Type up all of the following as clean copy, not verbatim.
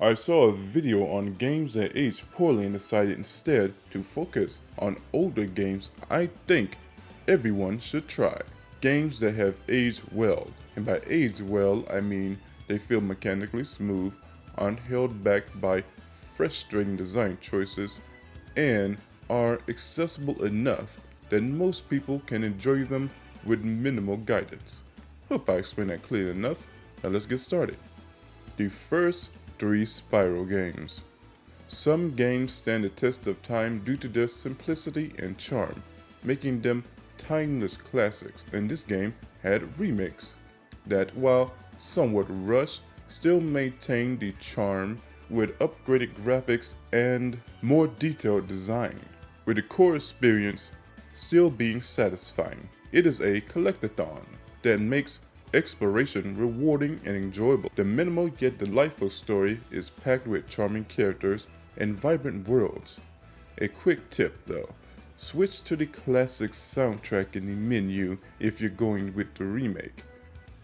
I saw a video on games that aged poorly and decided instead to focus on older games I think everyone should try. Games that have aged well. And by aged well, I mean they feel mechanically smooth, aren't held back by frustrating design choices, and are accessible enough that most people can enjoy them with minimal guidance. Hope I explained that clearly enough. Now let's get started. The first three Spyro games. Some games stand the test of time due to their simplicity and charm, making them timeless classics, and this game had remakes that, while somewhat rushed, still maintained the charm with upgraded graphics and more detailed design, with the core experience still being satisfying. It is a collectathon that makes exploration rewarding and enjoyable. The minimal yet delightful story is packed with charming characters and vibrant worlds. A quick tip though, switch to the classic soundtrack in the menu if you're going with the remake,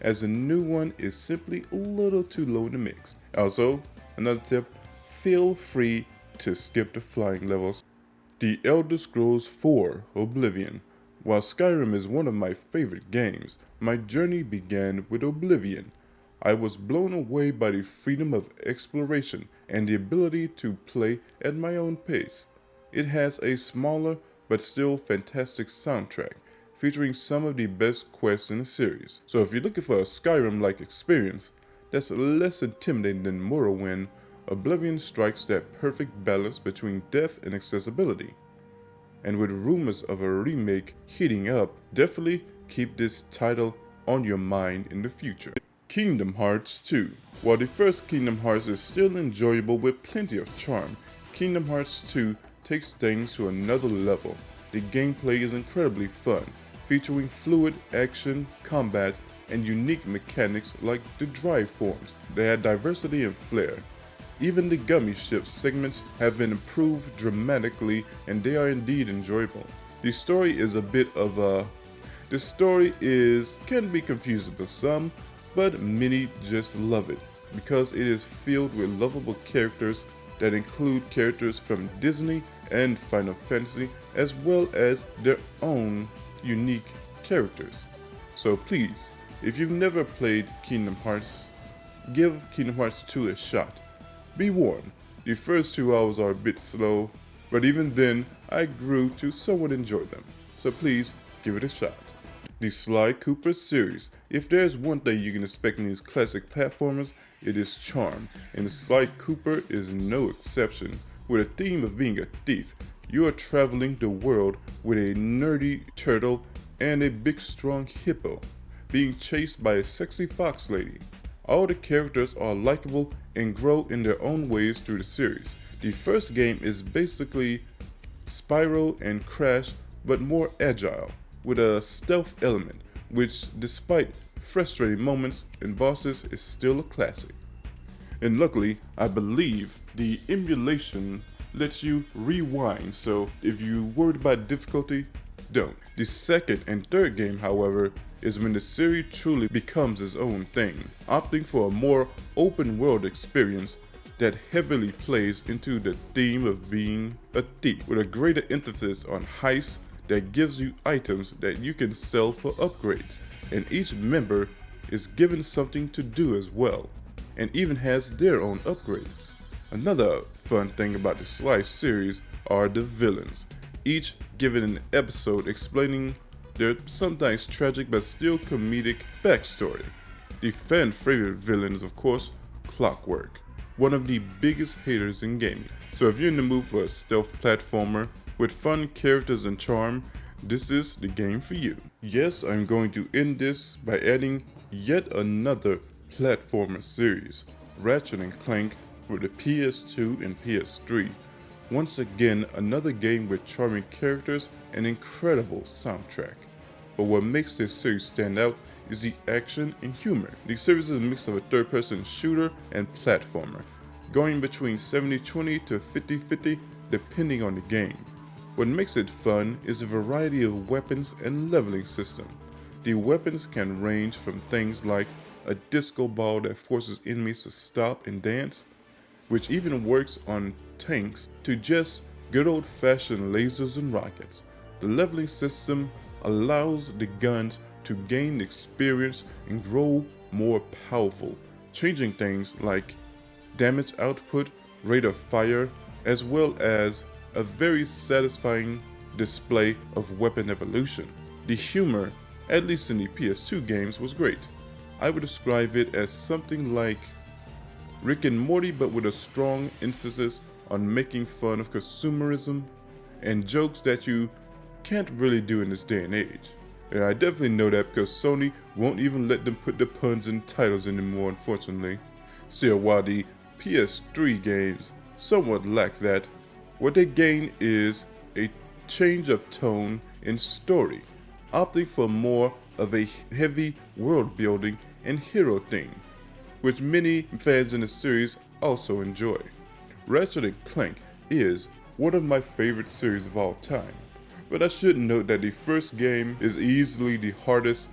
as the new one is simply a little too low in the mix. Also, another tip, feel free to skip the flying levels. The Elder Scrolls 4 Oblivion. While Skyrim is one of my favorite games, my journey began with Oblivion. I was blown away by the freedom of exploration and the ability to play at my own pace. It has a smaller but still fantastic soundtrack, featuring some of the best quests in the series. So if you're looking for a Skyrim-like experience that's less intimidating than Morrowind, Oblivion strikes that perfect balance between depth and accessibility. And with rumors of a remake heating up, definitely keep this title on your mind in the future. Kingdom Hearts 2. While the first Kingdom Hearts is still enjoyable with plenty of charm, Kingdom Hearts 2 takes things to another level. The gameplay is incredibly fun, featuring fluid action, combat, and unique mechanics like the drive forms. They add diversity and flair. Even the gummy ship segments have been improved dramatically, and they are indeed enjoyable. The story can be confusing for some, but many just love it because it is filled with lovable characters that include characters from Disney and Final Fantasy, as well as their own unique characters. So please, if you've never played Kingdom Hearts, give Kingdom Hearts 2 a shot. Be warned, the first 2 hours are a bit slow, but even then, I grew to somewhat enjoy them. So please, give it a shot. The Sly Cooper series. If there's one thing you can expect in these classic platformers, it is charm, and Sly Cooper is no exception. With a theme of being a thief, you are traveling the world with a nerdy turtle and a big strong hippo, being chased by a sexy fox lady. All the characters are likable and grow in their own ways through the series. The first game is basically Spyro and Crash, but more agile, with a stealth element, which despite frustrating moments and bosses is still a classic. And luckily, I believe the emulation lets you rewind, so if you're worried about difficulty, don't. The second and third game, however, is when the series truly becomes its own thing, opting for a more open world experience that heavily plays into the theme of being a thief, with a greater emphasis on heists that gives you items that you can sell for upgrades, and each member is given something to do as well, and even has their own upgrades. Another fun thing about the Sly series are the villains, each given an episode explaining their sometimes tragic but still comedic backstory. The fan favorite villain is of course Clockwork, one of the biggest haters in gaming. So if you're in the mood for a stealth platformer with fun characters and charm, this is the game for you. Yes, I'm going to end this by adding yet another platformer series, Ratchet Clank for the PS2 and PS3. Once again, another game with charming characters and incredible soundtrack. But what makes this series stand out is the action and humor. The series is a mix of a third-person shooter and platformer, going between 70-20 to 50-50 depending on the game. What makes it fun is the variety of weapons and leveling system. The weapons can range from things like a disco ball that forces enemies to stop and dance, which even works on tanks, to just good old-fashioned lasers and rockets. The leveling system allows the guns to gain experience and grow more powerful, changing things like damage output, rate of fire, as well as a very satisfying display of weapon evolution. The humor, at least in the PS2 games, was great. I would describe it as something like Rick and Morty, but with a strong emphasis on making fun of consumerism and jokes that you can't really do in this day and age. And I definitely know that because Sony won't even let them put the puns in titles anymore, unfortunately. Still, while the PS3 games somewhat lack that, what they gain is a change of tone in story, opting for more of a heavy world building and hero theme, which many fans in the series also enjoy. Ratchet Clank is one of my favorite series of all time, but I should note that the first game is easily the hardest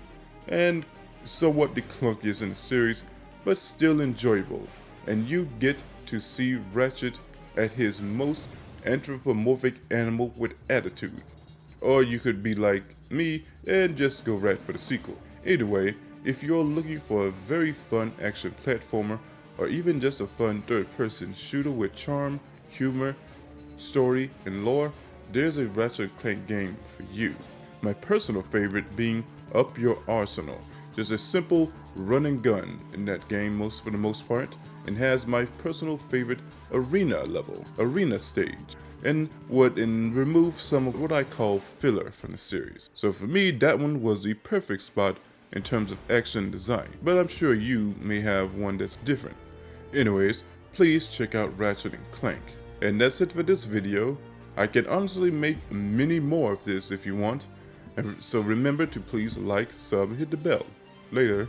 and somewhat the clunkiest in the series, but still enjoyable, and you get to see Ratchet at his most anthropomorphic animal with attitude. Or you could be like me and just go right for the sequel. Either way, if you're looking for a very fun action platformer, or even just a fun third-person shooter with charm, humor, story, and lore, there's a Ratchet Clank game for you. My personal favorite being Up Your Arsenal, just a simple run and gun in that game for the most part, and has my personal favorite arena stage, and would remove some of what I call filler from the series. So for me, that one was the perfect spot in terms of action design, but I'm sure you may have one that's different. Anyways, please check out Ratchet & Clank. And that's it for this video. I can honestly make many more of this if you want, and so remember to please like, sub, and hit the bell. Later.